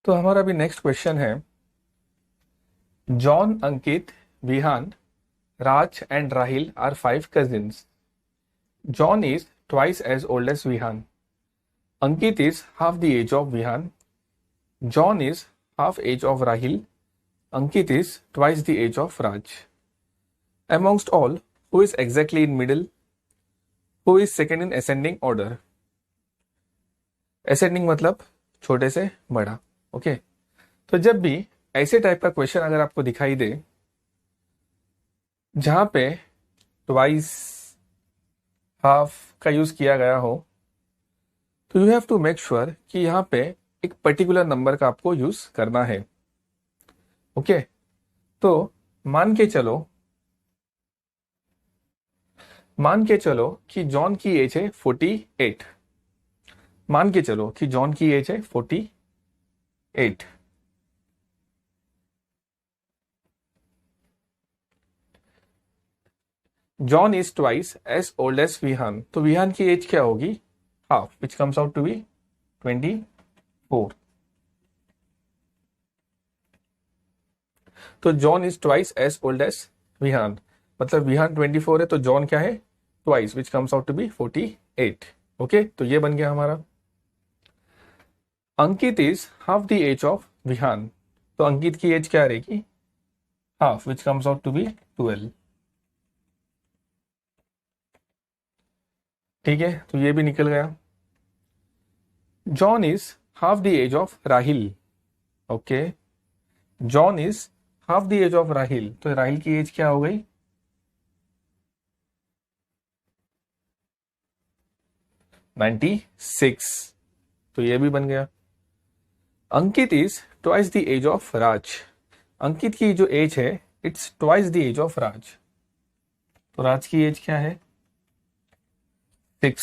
तो हमारा अभी नेक्स्ट क्वेश्चन है, John, Ankit, Vihaan, Raj and Rahil are five cousins. John is twice as old as Vihan. Ankit is half the age of Vihan. John is half age of Rahil. Ankit is twice the age of Raj. Amongst all, who is exactly in middle? Who is second in ascending order? Ascending मतलब छोटे से बड़ा. Okay, तो जब भी ऐसे type का question अगर आपको दिखाई दे जहां पे ट्वाइस, हाफ का यूज किया गया हो, तो you have to make sure कि यहाँ पे एक पर्टिकुलर नंबर का आपको यूज करना है. ओके, तो मान के चलो कि जॉन की एज है 48. मान के चलो कि जॉन की एज है 48. John is twice as old as Vihan. तो विहान की एज क्या होगी? Half, which comes out to be 24. तो John is twice as old as Vihan, मतलब विहान 24 है तो जॉन क्या है? Twice, which comes out to be 48. Okay, तो ये बन गया हमारा. Ankit is half the age of Vihan. तो अंकित की एज क्या रहेगी? Half, which comes out to be 12. ठीक है, तो ये भी निकल गया. John is half the age of Rahil. Okay, John is half the age of Rahil. तो राहिल की एज क्या हो गई? 96. तो ये भी बन गया. Ankit is twice the age of Raj. Ankit की जो एज है it's twice the age of Raj. तो राज की एज क्या है? 6.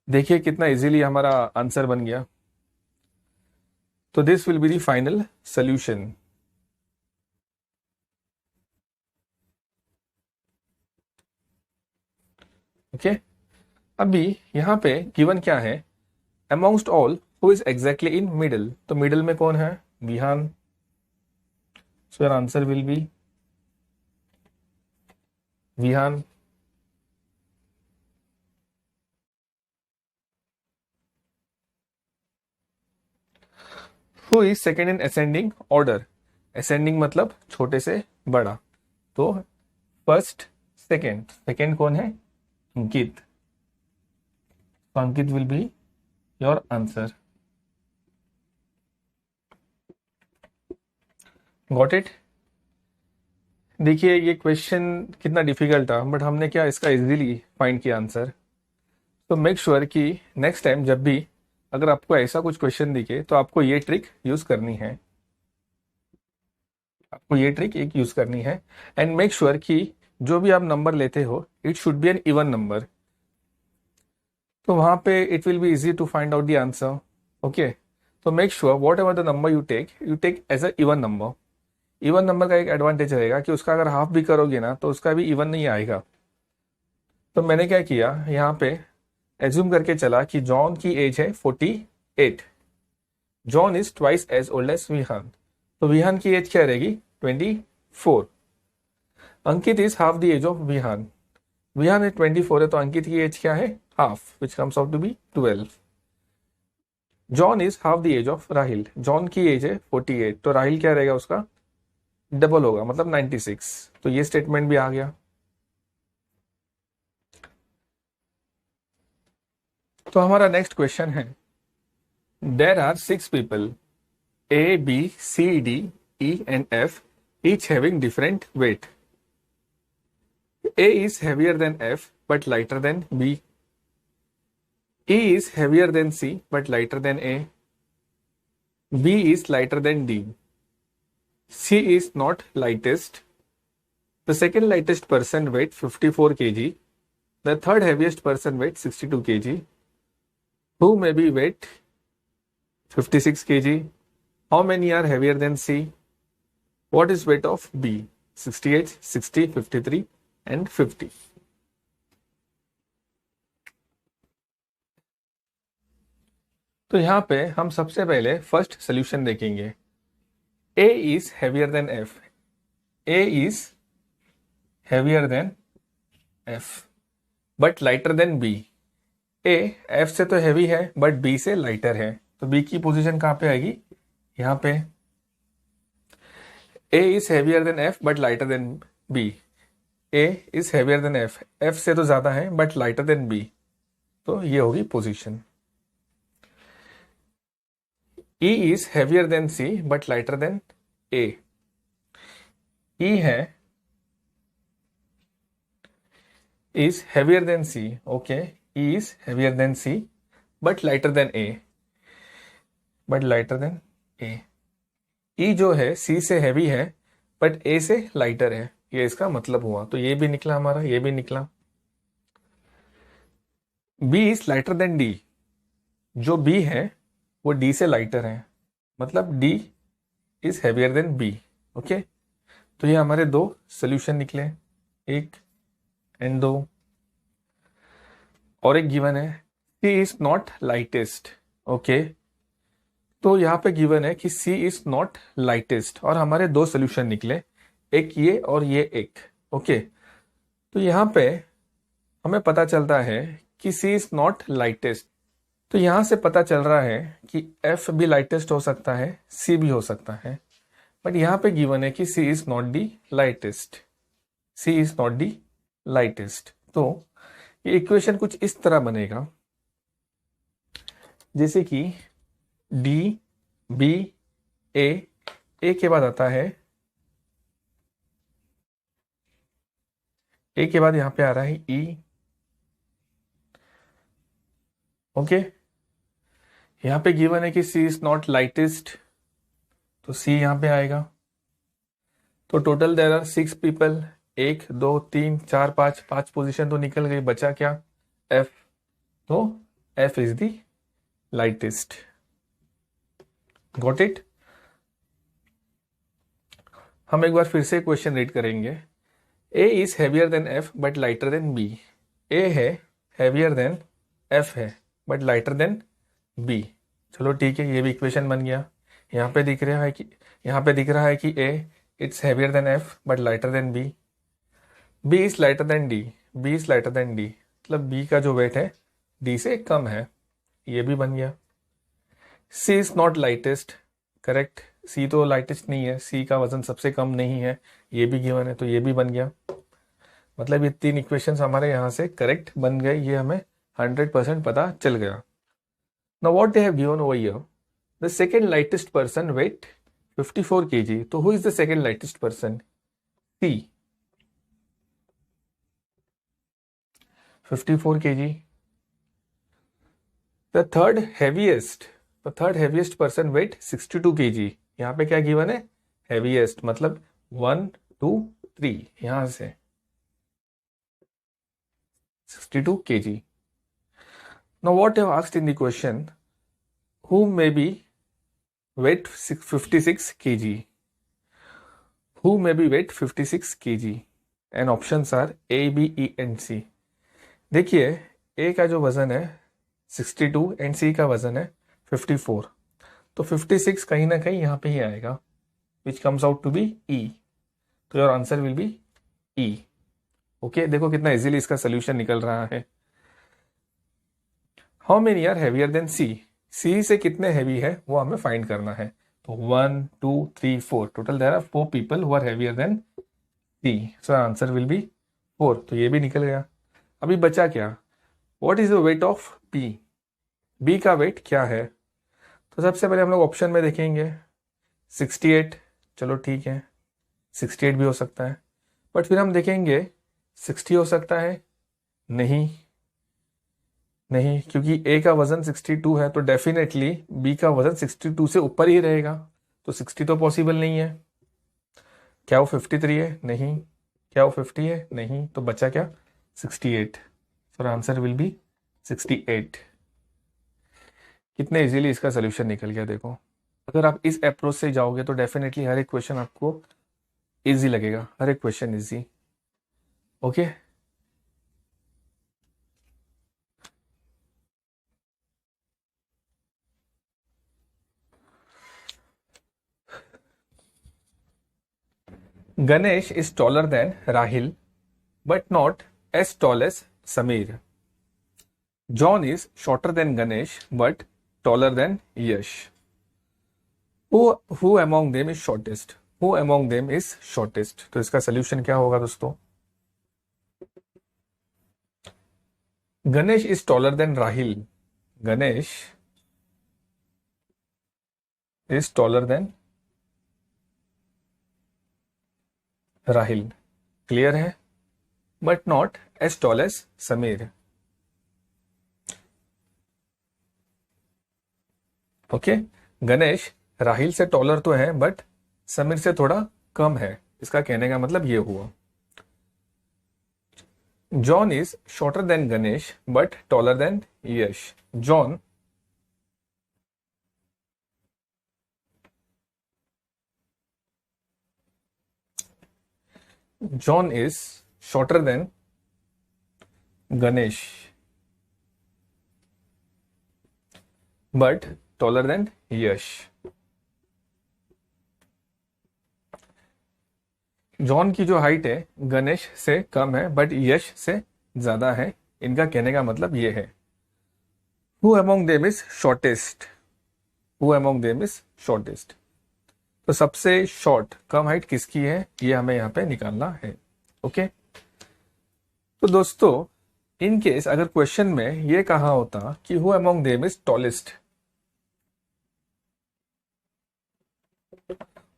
देखिए कितना इजीली हमारा आंसर बन गया. तो this will be the final solution. Okay, अभी यहां पे गिवन क्या है? Amongst all who is exactly in middle. तो मिडल में कौन है? Vihaan. So your answer will be Vihaan. Who is second in ascending order. Ascending मतलब छोटे से बड़ा. तो फर्स्ट, सेकेंड. सेकेंड कौन है? अंकित. तो Ankit will be your answer. Got it? देखिए ये क्वेश्चन कितना डिफिकल्ट था, बट हमने क्या इसका इजीली फाइंड किया आंसर. तो मेक श्योर कि नेक्स्ट टाइम जब भी अगर आपको ऐसा कुछ क्वेश्चन दिखे तो आपको ये ट्रिक यूज करनी है. आपको ये ट्रिक एक यूज करनी है. एंड मेक श्योर कि जो भी आप नंबर लेते हो it should be an even number. तो वहां पे it will be easy to find out the answer. Okay, तो make sure whatever the number you take as a even number. Even number का एक advantage रहेगा कि उसका अगर हाफ भी करोगे ना तो उसका भी इवन नहीं आएगा. तो मैंने क्या किया यहाँ पे, एज्यूम करके चला कि जॉन की एज है 48. John is twice as old as Vihan. तो विहान की एज क्या रहेगी? 24. Ankit is half the age of Vihan. Vihan age 24 है तो अंकित की एज क्या है? Half, which comes out to be 12. John is half the age of Rahil. John की एज है 48, तो राहिल क्या रहेगा? उसका डबल होगा, मतलब 96. तो ये स्टेटमेंट भी आ गया. तो हमारा नेक्स्ट क्वेश्चन है, there are 6 people A, B, C, D, E and F, each having different weight. A is heavier than F but lighter than B. E is heavier than C but lighter than A. B is lighter than D. C is not lightest. The second lightest person weight 54 kg. The third heaviest person weight 62 kg. Who may be weight 56 kg? How many are heavier than C? What is weight of B? 68, 60, 53 and 50. तो यहाँ पे हम सबसे पहले first solution देखेंगे। A is heavier than F. A is heavier than F but lighter than B. A F से तो heavy है बट B से लाइटर है, तो B की पोजीशन कहाँ पे आएगी? यहाँ पे। A is heavier than F but lighter than B. A is heavier than F. F से तो ज्यादा है बट लाइटर देन B, तो ये होगी position. E is heavier than C but lighter than A. E है is heavier than C. Okay, E is heavier than C but lighter than A. But lighter than A. E जो है C से heavy है but A से lighter है, ये इसका मतलब हुआ। तो ये भी निकला हमारा, ये भी निकला। B is lighter than D. जो B है वो D से लाइटर है, मतलब D is heavier than B. Okay, तो ये हमारे दो सोल्यूशन निकले, एक एंड दो। और एक गिवन है C is not lightest. Okay, तो यहाँ पे गिवन है कि C is not lightest और हमारे दो सोल्यूशन निकले, एक ये और ये एक। ओके, तो यहाँ पे हमें पता चलता है कि C is not lightest, तो यहां से पता चल रहा है कि F भी लाइटेस्ट हो सकता है, C भी हो सकता है, बट यहां पे गिवन है कि C is not the lightest. C is not the lightest. तो ये इक्वेशन कुछ इस तरह बनेगा, जैसे कि D B A के बाद आता है, A के बाद यहां पे आ रहा है E. ओके, यहां पे गिवन है कि C is not lightest, तो C यहां पे आएगा। तो total there are 6 people, 1 2 3 4 5 position तो निकल गई, बचा क्या? F. तो F is the lightest. Got it? हम एक बार फिर से क्वेश्चन रीड करेंगे। A is heavier than F but lighter than B. A है हैवियर देन F है बट लाइटर देन B। चलो ठीक है, ये भी इक्वेशन बन गया। यहाँ पे दिख रहा है कि A it's heavier than F but lighter than B. B is lighter than D. B is lighter than D, मतलब B का जो वेट है D से कम है, ये भी बन गया। C is not lightest, correct, C तो लाइटेस्ट नहीं है, C का वजन सबसे कम नहीं है, ये भी गिवन है, तो ये भी बन गया। मतलब ये तीन इक्वेशंस हमारे यहाँ से करेक्ट बन गए, ये हमें 100% पता चल गया। Now what they have given over here, the second lightest person weight 54 kg. So who is the second lightest person? C. 54 kg. The third heaviest person weight 62 kg. यहाँ पे क्या गिवन है? heaviest, मतलब 1 2 3 यहाँ से 62 kg. Now what they have asked in the question, who may be weight 56 kg? Who may be weight 56 kg? And options are A, B, E and C. देखिए A का जो वजन है 62 एंड C का वजन है 54, तो 56 कहीं ना कहीं यहाँ पे ही आएगा, which comes out to be E. तो your answer will be E. Okay, देखो कितना इजीली इसका सोल्यूशन निकल रहा है। How many are heavier than C? C से कितने हैवी है वो हमें फाइंड करना है। तो 1 2 3 4, total there are 4 people who are heavier than C, so answer will be 4। तो ये भी निकल गया। अभी बचा क्या? What is the weight of B? B का वेट क्या है? तो सबसे पहले हम लोग ऑप्शन में देखेंगे 68, चलो ठीक है 68 भी हो सकता है, बट फिर हम देखेंगे 60 हो सकता है, नहीं, क्योंकि A का वजन 62 है तो डेफिनेटली B का वजन 62 से ऊपर ही रहेगा, तो 60 तो पॉसिबल नहीं है। क्या वो 53 है? नहीं। क्या वो 50 है? नहीं। तो बचा क्या? 68। सो आंसर विल बी 68। कितने इजीली इसका सोल्यूशन निकल गया देखो। अगर आप इस अप्रोच से जाओगे तो डेफिनेटली हर एक क्वेश्चन आपको इजी लगेगा, हर एक question easy. Okay, Ganesh is taller than Rahil, but not as tall as Samir. John is shorter than Ganesh, but taller than Yash. Who among them is shortest? Who among them is shortest? तो इसका solution क्या होगा दोस्तों? Ganesh is taller than Rahil. Ganesh is taller than Rahil. Clear है? But not as tall as Samir. Okay, Ganesh Rahil से taller तो है but Sameer से थोड़ा कम है, इसका कहने का मतलब ये हुआ. John is shorter than Ganesh but taller than Yash. John is shorter than Ganesh but taller than Yash. John की जो हाइट है गणेश से कम है बट यश से ज्यादा है, इनका कहने का मतलब ये है. Who among them is shortest? Who among them is shortest? तो सबसे शॉर्ट कम हाइट किसकी है ये हमें यहाँ पे निकालना है. ओके, तो दोस्तों इन केस अगर क्वेश्चन में ये कहा होता कि who among them is tallest,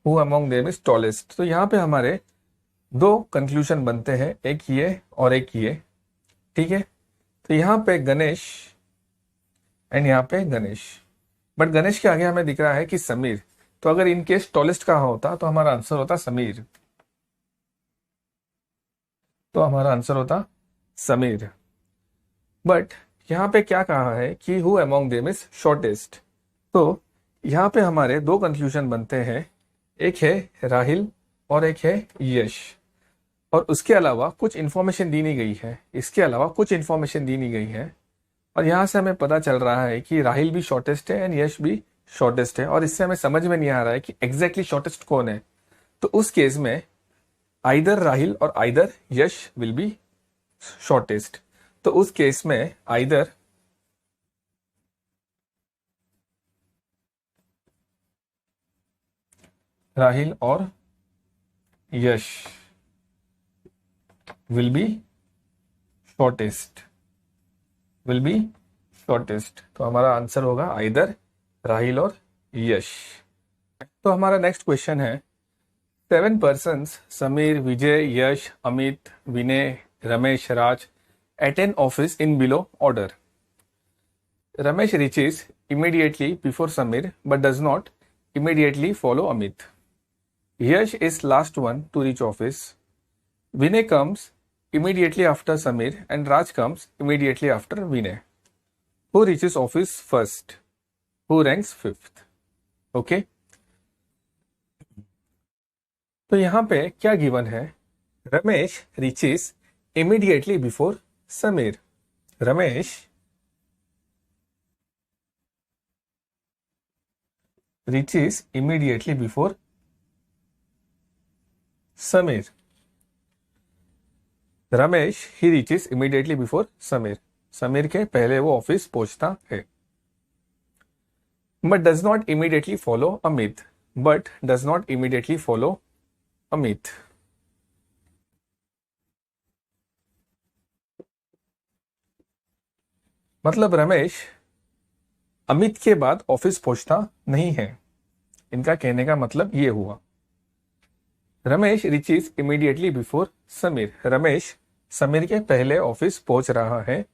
who among them is tallest, तो यहाँ पे हमारे दो कंक्लूजन बनते हैं, एक ये और एक ये. ठीक है, तो यहाँ पे गणेश एंड यहाँ पे गणेश, बट गणेश के आगे हमें दिख रहा है कि समीर. तो अगर इन केस टॉलेस्ट कहा होता तो हमारा आंसर होता समीर. तो हमारा आंसर होता समीर. बट यहां पे क्या कहा है कि who among them is shortest. तो यहां पे हमारे दो कंक्लूजन बनते हैं, एक है राहिल और एक है यश. और उसके अलावा कुछ इंफॉर्मेशन दी नहीं गई है, इसके अलावा कुछ इंफॉर्मेशन दी नहीं गई है. और यहां से हमें पता चल रहा है कि राहिल भी शॉर्टेस्ट है एंड यश भी शॉर्टेस्ट है. और इससे हमें समझ में नहीं आ रहा है कि एग्जैक्टली शॉर्टेस्ट कौन है. तो उस केस में आइदर राहिल और either Yash will be shortest. तो उस केस में आइदर राहिल और Yash will be shortest, will be shortest. तो हमारा आंसर होगा आइदर राहिल और यश. तो हमारा नेक्स्ट क्वेश्चन है 7 persons Sameer, Vijay, Yash, Amit, Vinay, Ramesh, Raj attend office in below order. Ramesh reaches immediately before Samir but does not immediately follow Amit. Yash is last one to reach office. Vinay comes immediately after Samir and Raj comes immediately after Vinay. Who reaches office first? Who ranks fifth? Okay. तो यहां पे क्या given है? Ramesh reaches immediately before Samir. रमेश reaches immediately before Samir. Ramesh ही reaches immediately before Samir. Samir के पहले वो ऑफिस पहुंचता है. But does not immediately follow Amit. But does not immediately follow Amit. मतलब रमेश अमित के बाद ऑफिस पहुंचता नहीं है, इनका कहने का मतलब ये हुआ. Ramesh reaches immediately before Samir. Ramesh Sameer के पहले ऑफिस पहुंच रहा है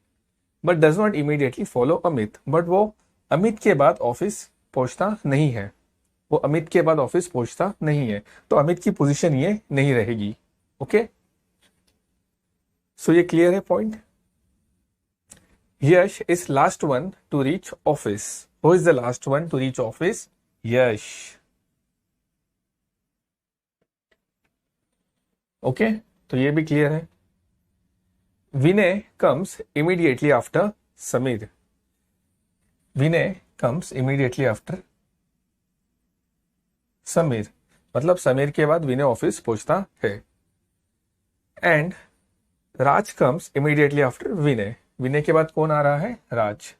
but does not immediately follow Amit. But वो अमित के बाद ऑफिस पहुंचता नहीं है, वो अमित के बाद ऑफिस पहुंचता नहीं है. तो अमित की पोजीशन ये नहीं रहेगी. ओके, सो ये क्लियर है point. Yash is last one to reach office. Who is the last one to reach office? Yash. Okay, तो ये भी क्लियर है. Vinay comes immediately after Samir. Vinay comes immediately after Samir. मतलब समीर के बाद विनय office पहुंचता है। And Raj comes immediately after Vinay. Vinay के बाद कौन आ रहा है? राज।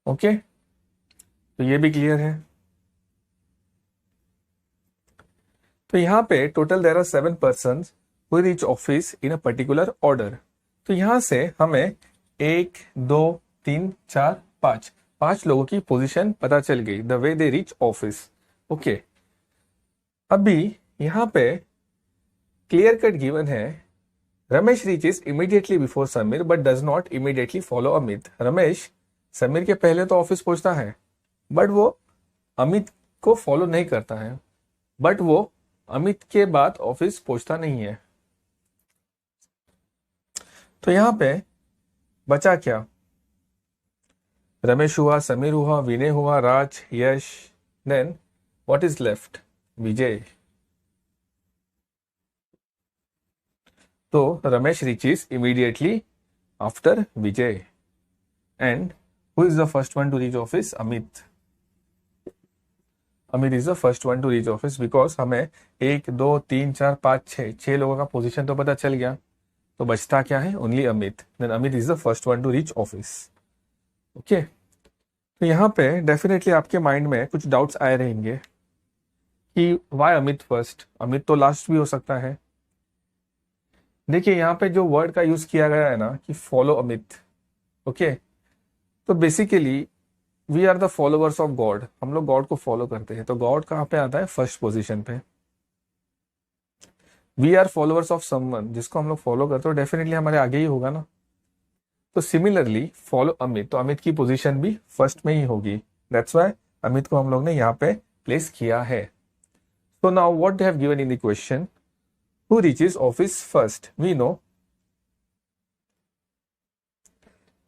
ओके, तो ये भी क्लियर है। तो यहाँ पे total there are 7 person who reach office in a particular order. तो यहां से हमें 1 2 3 4 5 लोगों की पोजीशन पता चल गई, the way they reach office. Okay, अभी यहां पे क्लियर कट गिवन है, Ramesh reaches immediately before Sameer but does not immediately follow Amit. Ramesh Sameer के पहले तो ऑफिस पहुंचता है, बट वो अमित को फॉलो नहीं करता है, बट वो अमित के बाद ऑफिस पहुंचता नहीं है। तो यहां पे बचा क्या? रमेश हुआ, समीर हुआ, विनय हुआ, राज, यश, देन व्हाट इज लेफ्ट? विजय। तो Ramesh reaches immediately after Vijay. And who is the first one to reach office? Amit. Amit is the first one to reach office because हमें 1 2 3 4 5 6 लोगों का पोजीशन तो पता चल गया। तो बचता क्या है? Only Amit. Then Amit is the first one to reach office. Okay, तो यहाँ पे डेफिनेटली आपके माइंड में कुछ डाउट्स आए रहेंगे कि वाई अमित फर्स्ट? अमित तो लास्ट भी हो सकता है। देखिए यहाँ पे जो वर्ड का यूज किया गया है ना कि फॉलो अमित। ओके, तो basically we are the followers of God. हम लोग गॉड को फॉलो करते हैं, तो गॉड कहाँ पे आता है? फर्स्ट पोजीशन पे। We are followers of someone, जिसको हम लोग फॉलो करते हो डेफिनेटली हमारे आगे ही होगा ना। तो सिमिलरली फॉलो अमित, तो अमित की पोजीशन भी फर्स्ट में ही होगी। दैट्स व्हाई अमित को हम लोग ने यहाँ पे प्लेस किया है। So now what they have given in the question, who reaches office first? We know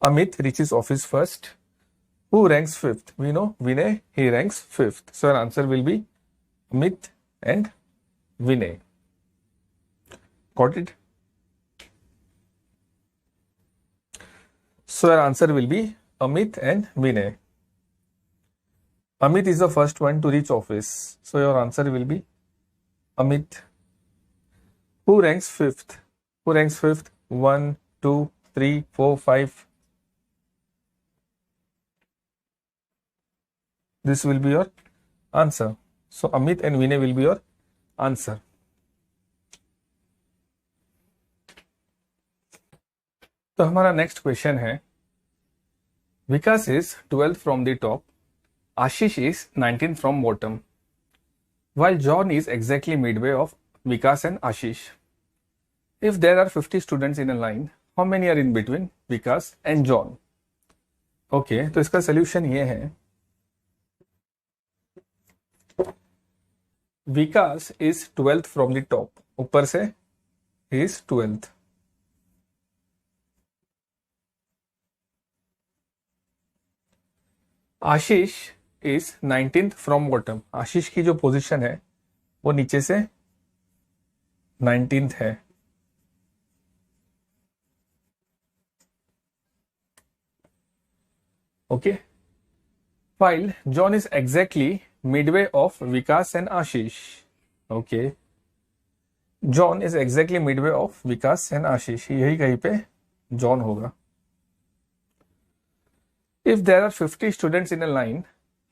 Amit reaches office first. Who ranks fifth? We know Vinay, he ranks fifth. So our answer will be Amit and Vinay. Got it? So our answer will be Amit and Vinay. Amit is the first one to reach office. So your answer will be Amit. Who ranks fifth? Who ranks fifth? 1, 2, 3, 4, 5. This will be your answer. So Amit and Vinay will be your answer. तो हमारा next question है, Vikas is 12th from the top, Ashish is 19th from bottom, while John is exactly midway of Vikas and Ashish. If there are 50 students in a line, how many are in between Vikas and John? Okay, तो इसका solution ये है, Vikas is 12th from the top, ऊपर से is 12th, Ashish is 19th from bottom, Ashish की जो position है वो नीचे से 19th है। Okay, while John is exactly midway of Vikas and Ashish. Okay, John is exactly midway of Vikas and Ashish, यही कहीं पे John होगा। If there are 50 students in a line,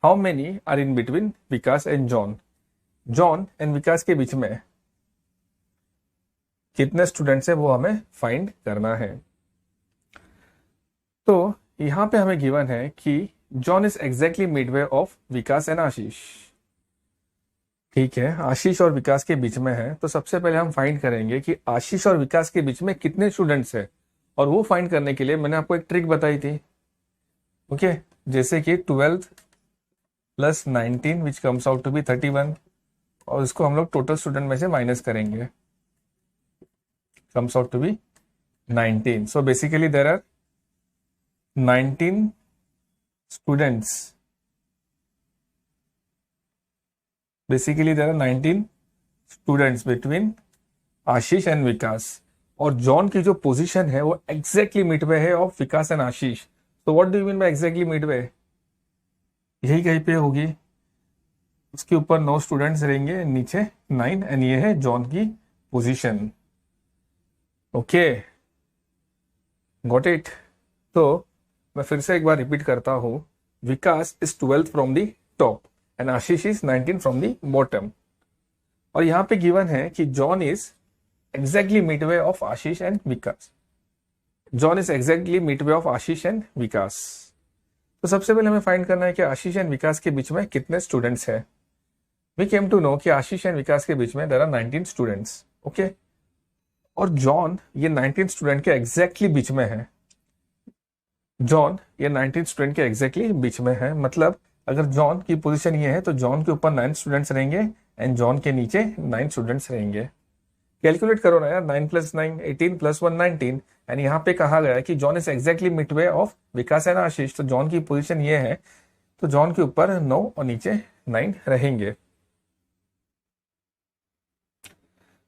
how many are in between Vikas and John? John and Vikas के बीच में कितने students है वो हमें फाइंड करना है। तो यहां पे हमें गिवन है कि John is exactly midway of Vikas and Ashish. ठीक है, आशीष और विकास के बीच में है, तो सबसे पहले हम फाइंड करेंगे कि आशीष और विकास के बीच में कितने स्टूडेंट्स है, और वो फाइंड करने के लिए मैंने आपको एक ट्रिक बताई थी। ओके, जैसे कि 12 plus 19 which comes out to be 31, और इसको हम लोग टोटल स्टूडेंट में से माइनस करेंगे, comes out to be 19. So basically there are 19 students. Basically there are 19 students between Ashish and Vikas, और जॉन की जो पोजीशन है वो एग्जैक्टली मिडवे है ऑफ विकास एंड आशीष। तो what do you mean by exactly midway? यही कहीं पे होगी, उसके ऊपर 9 स्टूडेंट्स रहेंगे, नीचे 9, एंड ये है जॉन की पोजीशन। Okay, got it. तो मैं फिर से एक बार रिपीट करता हूं, Vikas is 12th from the top and Ashish is 19 from the bottom. और यहां पे गिवन है कि John is exactly midway of Ashish and Vikas. John is exactly midway of Ashish and Vikas. तो सबसे पहले हमें फाइंड करना है कि आशीष एंड विकास के बीच में कितने स्टूडेंट्स हैं। वी केम टू नो कि आशीष एंड विकास के बीच में देयर आर 19 स्टूडेंट्स। ओके, और जॉन ये 19 स्टूडेंट के एग्जैक्टली बीच में है। जॉन ये 19 स्टूडेंट के एग्जैक्टली बीच में है, मतलब अगर जॉन की पोजीशन ये है तो जॉन के ऊपर 9 स्टूडेंट्स रहेंगे एंड जॉन के नीचे 9 स्टूडेंट्स रहेंगे। कैलकुलेट करो ना यार, 9 + 9 18 + 1 19, एंड यहाँ पे कहा गया है कि John is exactly midway of Vikas and Ashish. तो जॉन की पोजीशन ये है, तो जॉन के ऊपर 9 और नीचे 9 रहेंगे।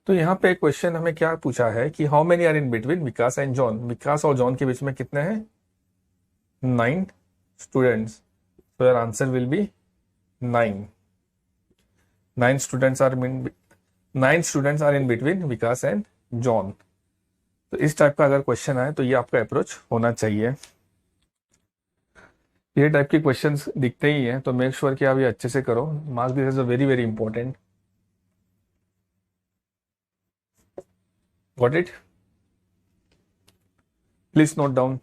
तो यहाँ पे क्वेश्चन हमें क्या पूछा है कि how many are in between Vikas and John. Vikas और जॉन के बीच में कितने हैं? 9 स्टूडेंट्स। तो your answer will be 9। 9 students are in between Vikas and John. तो इस टाइप का अगर क्वेश्चन आए तो ये आपका अप्रोच होना चाहिए। ये टाइप के क्वेश्चंस दिखते ही हैं, तो मेक श्योर कि आप ये अच्छे से करो। Mark this is a very very important. Got it? Please note down.